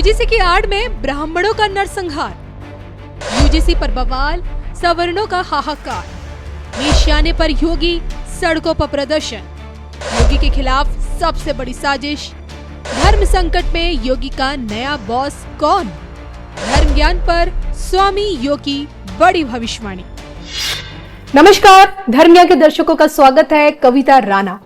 UGC की आड़ में ब्राह्मणों का नरसंहार, यूजीसी पर बवाल, सवर्णों का हाहाकार, निशाने पर योगी, सड़कों पर प्रदर्शन, योगी के खिलाफ सबसे बड़ी साजिश, धर्म संकट में योगी का नया बॉस कौन, धर्म ज्ञान पर स्वामी योगी बड़ी भविष्यवाणी। नमस्कार, धर्म ज्ञान के दर्शकों का स्वागत है। कविता राणा।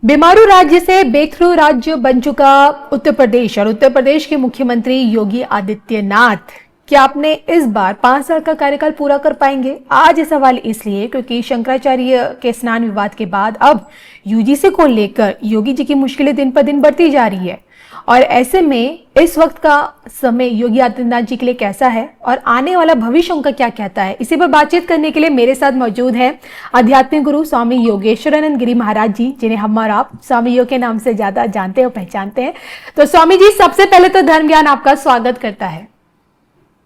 बीमारू राज्य से बेथरू राज्य बन चुका उत्तर प्रदेश और उत्तर प्रदेश के मुख्यमंत्री योगी आदित्यनाथ क्या अपने इस बार 5 साल का कार्यकाल पूरा कर पाएंगे? आज ये सवाल इसलिए क्योंकि शंकराचार्य के स्नान विवाद के बाद अब यूजीसी को लेकर योगी जी की मुश्किलें दिन पर दिन बढ़ती जा रही है और ऐसे में इस वक्त का समय योगी आदित्यनाथ जी के लिए कैसा है और आने वाला भविष्य उनका क्या कहता है, इसी पर बातचीत करने के लिए मेरे साथ मौजूद हैं आध्यात्मिक गुरु स्वामी योगेश्वरानंद गिरी महाराज जी, जिन्हें हम और आप स्वामी योग के नाम से ज्यादा जानते और पहचानते हैं। तो स्वामी जी, सबसे पहले तो धर्म ज्ञान आपका स्वागत करता है।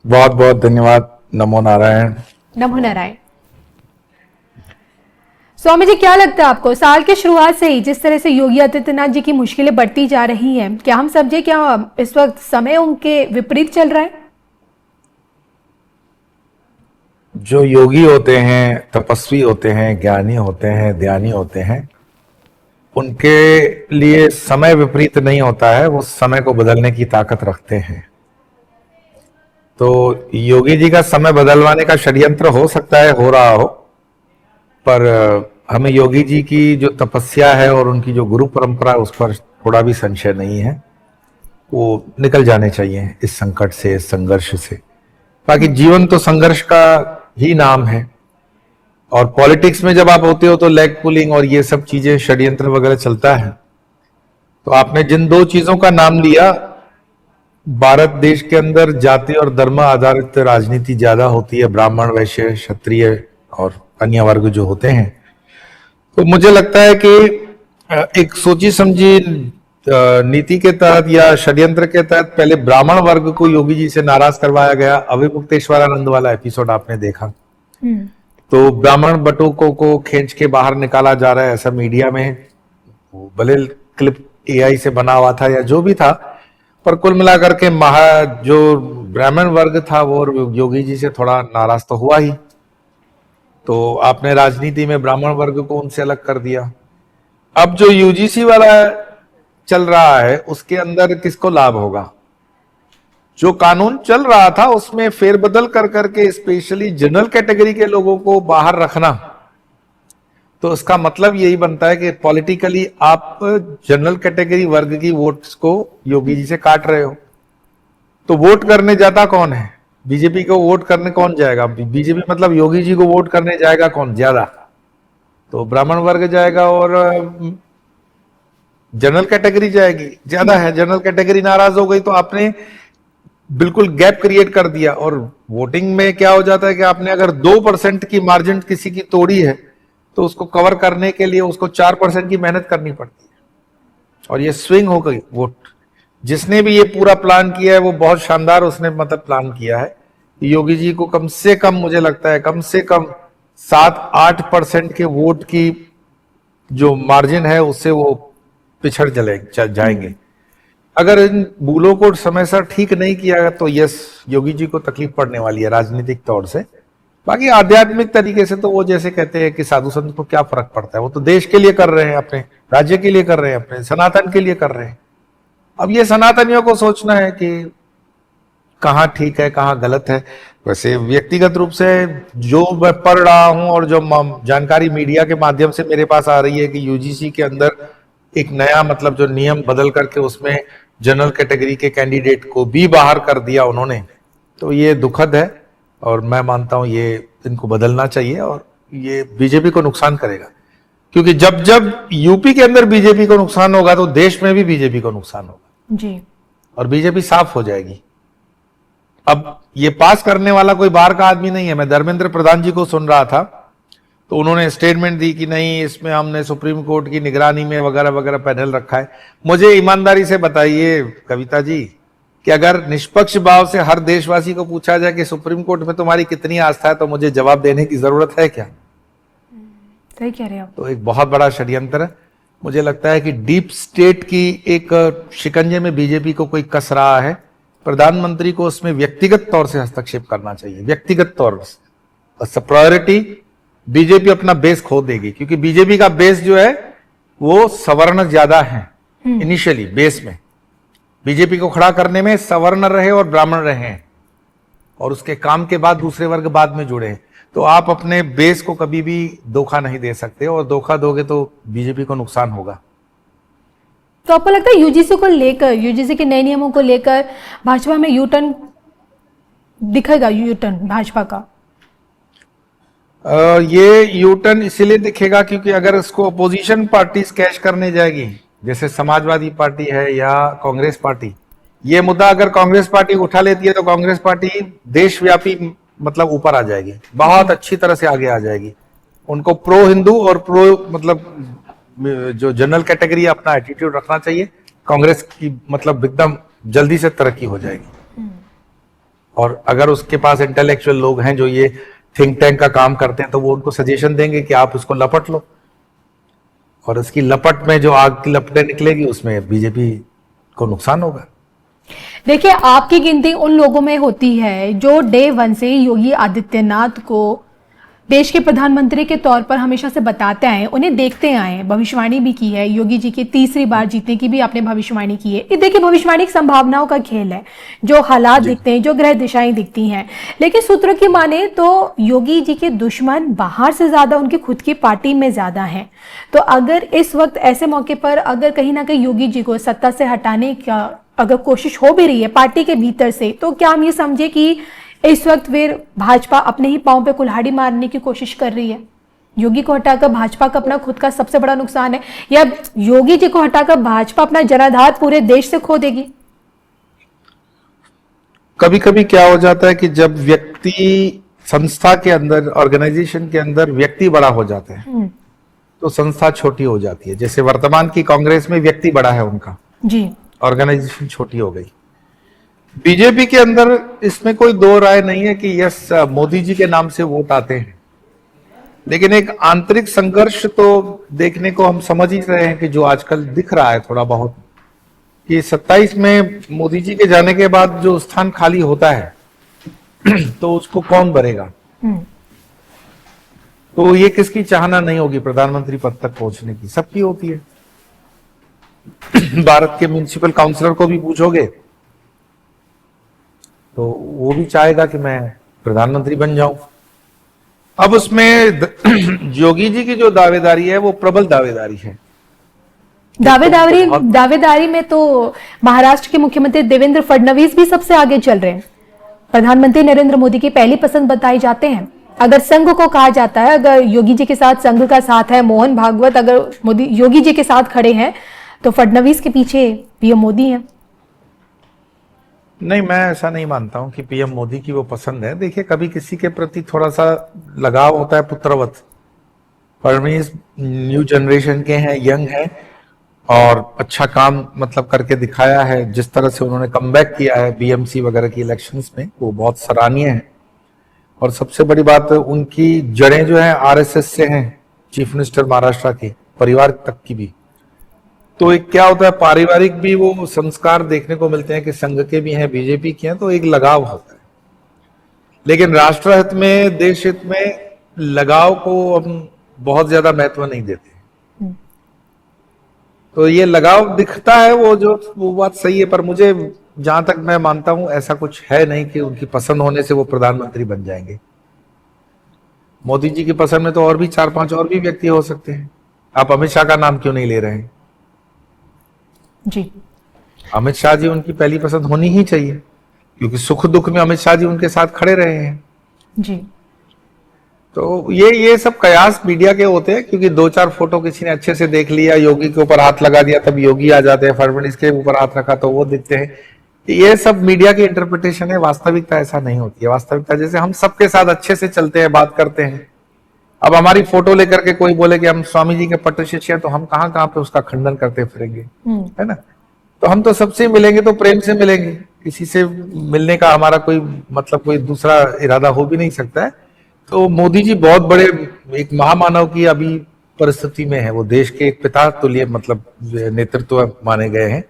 बहुत बहुत धन्यवाद। नमो नारायण। नमो नारायण। स्वामी जी, क्या लगता है आपको साल के शुरुआत से ही जिस तरह से योगी आदित्यनाथ जी की मुश्किलें बढ़ती जा रही हैं, क्या हम समझे क्या इस वक्त समय उनके विपरीत चल रहा है? जो योगी होते हैं, तपस्वी होते हैं, ज्ञानी होते हैं, ध्यानी होते हैं, उनके लिए समय विपरीत नहीं होता है। वो समय को बदलने की ताकत रखते हैं। तो योगी जी का समय बदलवाने का षड्यंत्र हो सकता है, हो रहा हो, पर हमें योगी जी की जो तपस्या है और उनकी जो गुरु परंपरा है उस पर थोड़ा भी संशय नहीं है। वो निकल जाने चाहिए इस संकट से, इस संघर्ष से। बाकी जीवन तो संघर्ष का ही नाम है और पॉलिटिक्स में जब आप होते हो तो लेग पुलिंग और ये सब चीजें, षड्यंत्र वगैरह चलता है। तो आपने जिन दो चीजों का नाम लिया, भारत देश के अंदर जाति और धर्म आधारित राजनीति ज्यादा होती है, ब्राह्मण, वैश्य, क्षत्रिय और अन्य वर्ग जो होते हैं। तो मुझे लगता है कि एक सोची समझी नीति के तहत या षड्यंत्र के तहत पहले ब्राह्मण वर्ग को योगी जी से नाराज करवाया गया। अविमुक्तेश्वरानंद वाला एपिसोड आपने देखा। तो ब्राह्मण बटुकों को खींच के बाहर निकाला जा रहा है, ऐसा मीडिया में, भले क्लिप एआई से बना हुआ था या जो भी था, पर कुल मिलाकर के जो ब्राह्मण वर्ग था वो योगी जी से थोड़ा नाराज तो हुआ ही। तो आपने राजनीति में ब्राह्मण वर्ग को उनसे अलग कर दिया। अब जो यूजीसी वाला चल रहा है उसके अंदर किसको लाभ होगा? जो कानून चल रहा था उसमें फेरबदल कर करके स्पेशली जनरल कैटेगरी के लोगों को बाहर रखना, तो उसका मतलब यही बनता है कि पॉलिटिकली आप जनरल कैटेगरी वर्ग की वोट्स को योगी जी से काट रहे हो। तो वोट करने जाता कौन है? बीजेपी को वोट करने कौन जाएगा? बीजेपी मतलब योगी जी को वोट करने जाएगा कौन ज्यादा? तो ब्राह्मण वर्ग जाएगा और जनरल कैटेगरी जाएगी। ज्यादा है, जनरल कैटेगरी नाराज हो गई तो आपने बिल्कुल गैप क्रिएट कर दिया। और वोटिंग में क्या हो जाता है कि आपने अगर 2% की मार्जिन किसी की तोड़ी है तो उसको कवर करने के लिए उसको 4% की मेहनत करनी पड़ती है और ये स्विंग हो गई वोट। जिसने भी ये पूरा प्लान किया है वो बहुत शानदार उसने मतलब प्लान किया है। योगी जी को कम से कम, मुझे लगता है कम से कम 7-8% के वोट की जो मार्जिन है उससे वो पिछड़ जाएंगे। अगर इन भूलों को समय से ठीक नहीं किया तो यस, योगी जी को तकलीफ पड़ने वाली है राजनीतिक तौर से। बाकी आध्यात्मिक तरीके से तो वो जैसे कहते हैं कि साधु संत को क्या फर्क पड़ता है, वो तो देश के लिए कर रहे हैं, अपने राज्य के लिए कर रहे हैं, अपने सनातन के लिए कर रहे हैं। अब ये सनातनियों को सोचना है कि कहाँ ठीक है, कहाँ गलत है। वैसे व्यक्तिगत रूप से जो मैं पढ़ रहा हूं और जो जानकारी मीडिया के माध्यम से मेरे पास आ रही है कि यूजीसी के अंदर एक नया मतलब जो नियम बदल करके उसमें जनरल कैटेगरी के कैंडिडेट को भी बाहर कर दिया उन्होंने, तो ये दुखद है और मैं मानता हूं ये इनको बदलना चाहिए और ये बीजेपी को नुकसान करेगा। क्योंकि जब जब यूपी के अंदर बीजेपी को नुकसान होगा तो देश में भी बीजेपी को नुकसान होगा जी, और बीजेपी साफ हो जाएगी। अब ये पास करने वाला कोई बाहर का आदमी नहीं है। मैं धर्मेंद्र प्रधान जी को सुन रहा था तो उन्होंने स्टेटमेंट दी कि नहीं, इसमें हमने सुप्रीम कोर्ट की निगरानी में वगैरह वगैरह पैनल रखा है। मुझे ईमानदारी से बताइए कविता जी कि अगर निष्पक्ष भाव से हर देशवासी को पूछा जाए कि सुप्रीम कोर्ट में तुम्हारी कितनी आस्था है, तो मुझे जवाब देने की जरूरत है क्या? सही कह रहे हैं आप। तो एक बहुत बड़ा षड्यंत्र है मुझे लगता है कि डीप स्टेट की एक शिकंजे में बीजेपी को कोई कस रहा है। प्रधानमंत्री को उसमें व्यक्तिगत तौर से हस्तक्षेप करना चाहिए, व्यक्तिगत तौर से। प्रायोरिटी बीजेपी अपना बेस खो देगी, क्योंकि बीजेपी का बेस जो है वो सवर्ण ज्यादा है। इनिशियली बेस में बीजेपी को खड़ा करने में सवर्ण रहे और ब्राह्मण रहे हैं, और उसके काम के बाद दूसरे वर्ग बाद में जुड़े हैं। तो आप अपने बेस को कभी भी धोखा नहीं दे सकते, और धोखा दोगे तो बीजेपी को नुकसान होगा। तो आपको लगता है यूजीसी को लेकर, यूजीसी के नए नियमों को लेकर भाजपा में यू टर्न दिखेगा, यू टर्न भाजपा का? ये यू टर्न इसीलिए दिखेगा क्योंकि अगर इसको अपोजिशन पार्टी कैश करने जाएगी, जैसे समाजवादी पार्टी है या कांग्रेस पार्टी, ये मुद्दा अगर कांग्रेस पार्टी उठा लेती है तो कांग्रेस पार्टी देशव्यापी मतलब ऊपर आ जाएगी, बहुत अच्छी तरह से आगे आ जाएगी। उनको प्रो हिंदू और प्रो मतलब जो जनरल कैटेगरी अपना एटीट्यूड रखना चाहिए। कांग्रेस की मतलब एकदम जल्दी से तरक्की हो जाएगी। और अगर उसके पास इंटेलेक्चुअल लोग हैं जो ये थिंक टैंक का काम करते हैं, तो वो उनको सजेशन देंगे कि आप उसको लपट लो, और इसकी लपट में जो आग की लपटें निकलेगी उसमें बीजेपी को नुकसान होगा। देखिए, आपकी गिनती उन लोगों में होती है जो डे वन से योगी आदित्यनाथ को देश के प्रधानमंत्री के तौर पर हमेशा से बताते आए, उन्हें देखते आए हैं, भविष्यवाणी भी की है। योगी जी की तीसरी बार जीतने की भी आपने भविष्यवाणी की है। ये देखिए, भविष्यवाणी एक संभावनाओं का खेल है, जो हालात दिखते हैं, जो ग्रह दिशाएं दिखती हैं। लेकिन सूत्रों की माने तो योगी जी के दुश्मन बाहर से ज्यादा उनकी खुद की पार्टी में ज्यादा हैं। तो अगर इस वक्त ऐसे मौके पर अगर कहीं ना कहीं योगी जी को सत्ता से हटाने का अगर कोशिश हो भी रही है पार्टी के भीतर से, तो क्या हम ये समझे कि इस वक्त फिर भाजपा अपने ही पांव पे कुल्हाड़ी मारने की कोशिश कर रही है? योगी को हटाकर भाजपा का अपना खुद का सबसे बड़ा नुकसान है, या योगी जी को हटाकर भाजपा अपना जनाधार पूरे देश से खो देगी? कभी कभी क्या हो जाता है कि जब व्यक्ति संस्था के अंदर, ऑर्गेनाइजेशन के अंदर व्यक्ति बड़ा हो जाते हैं तो संस्था छोटी हो जाती है। जैसे वर्तमान की कांग्रेस में व्यक्ति बड़ा है उनका जी, ऑर्गेनाइजेशन छोटी हो गई। बीजेपी के अंदर इसमें कोई दो राय नहीं है कि यस मोदी जी के नाम से वोट आते हैं, लेकिन एक आंतरिक संघर्ष तो देखने को हम समझ ही रहे हैं कि जो आजकल दिख रहा है थोड़ा बहुत, कि 27 में मोदी जी के जाने के बाद जो स्थान खाली होता है तो उसको कौन भरेगा। तो ये किसकी चाहना नहीं होगी प्रधानमंत्री पद तक पहुंचने की? सबकी होती है। भारत के म्युनिसिपल काउंसिलर को भी पूछोगे तो वो भी चाहेगा कि मैं प्रधानमंत्री बन जाऊं। अब उसमें योगी जी की जो दावेदारी है वो प्रबल दावेदारी है। दावेदारी में तो महाराष्ट्र के मुख्यमंत्री देवेंद्र फडणवीस भी सबसे आगे चल रहे हैं। प्रधानमंत्री नरेंद्र मोदी की पहली पसंद बताए जाते हैं। अगर संघ को कहा जाता है, अगर योगी जी के साथ संघ का साथ है, मोहन भागवत अगर मोदी योगी जी के साथ खड़े हैं, तो फडणवीस के पीछे पीएम मोदी हैं। नहीं, मैं ऐसा नहीं मानता हूं कि पीएम मोदी की वो पसंद है। देखिए, कभी किसी के प्रति थोड़ा सा लगाव होता है पुत्रवत। फडणवीस न्यू जनरेशन के हैं, यंग हैं, और अच्छा काम मतलब करके दिखाया है। जिस तरह से उन्होंने कमबैक किया है बीएमसी वगैरह की इलेक्शंस में, वो बहुत सराहनीय है। और सबसे बड़ी बात, उनकी जड़ें जो हैं आरएसएस से हैं, चीफ मिनिस्टर महाराष्ट्र के परिवार तक की भी। तो एक क्या होता है, पारिवारिक भी वो संस्कार देखने को मिलते हैं कि संघ के भी हैं, बीजेपी के हैं, तो एक लगाव होता है। लेकिन राष्ट्र हित में, देश हित में लगाव को हम बहुत ज्यादा महत्व नहीं देते। तो ये लगाव दिखता है, वो बात सही है, पर मुझे जहां तक मैं मानता हूं ऐसा कुछ है नहीं कि उनकी पसंद होने से वो प्रधानमंत्री बन जाएंगे। मोदी जी की पसंद में तो और भी 4-5 और भी व्यक्ति हो सकते हैं। आप अमित शाह का नाम क्यों नहीं ले रहे हैं? जी, अमित शाह जी उनकी पहली पसंद होनी ही चाहिए, क्योंकि सुख दुख में अमित शाह जी उनके साथ खड़े रहे हैं। जी, तो ये सब कयास मीडिया के होते हैं, क्योंकि 2-4 फोटो किसी ने अच्छे से देख लिया, योगी के ऊपर हाथ लगा दिया तब योगी आ जाते हैं, फडणवीस के ऊपर हाथ रखा तो वो दिखते हैं। ये सब मीडिया की इंटरप्रिटेशन है, वास्तविकता ऐसा नहीं होती है। वास्तविकता जैसे हम सबके साथ अच्छे से चलते हैं, बात करते हैं। अब हमारी फोटो लेकर के कोई बोले कि हम स्वामी जी के पट्ट शिष्य हैं, तो हम कहाँ पे उसका खंडन करते फिरेंगे, है ना? तो हम तो सबसे मिलेंगे तो प्रेम से मिलेंगे। किसी से मिलने का हमारा कोई मतलब कोई दूसरा इरादा हो भी नहीं सकता है। तो मोदी जी बहुत बड़े एक महामानव की अभी परिस्थिति में है, वो देश के एक पिता तुल्य मतलब नेतृत्व माने गए हैं।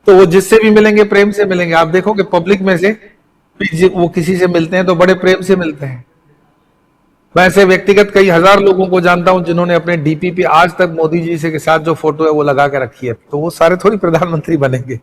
तो वो जिससे भी मिलेंगे प्रेम से मिलेंगे। आप देखो कि पब्लिक में से वो किसी से मिलते हैं तो बड़े प्रेम से मिलते हैं। मैं ऐसे व्यक्तिगत कई हजार लोगों को जानता हूं जिन्होंने अपने डीपी पे आज तक मोदी जी से के साथ जो फोटो है वो लगा के रखी है, तो वो सारे थोड़ी प्रधानमंत्री बनेंगे।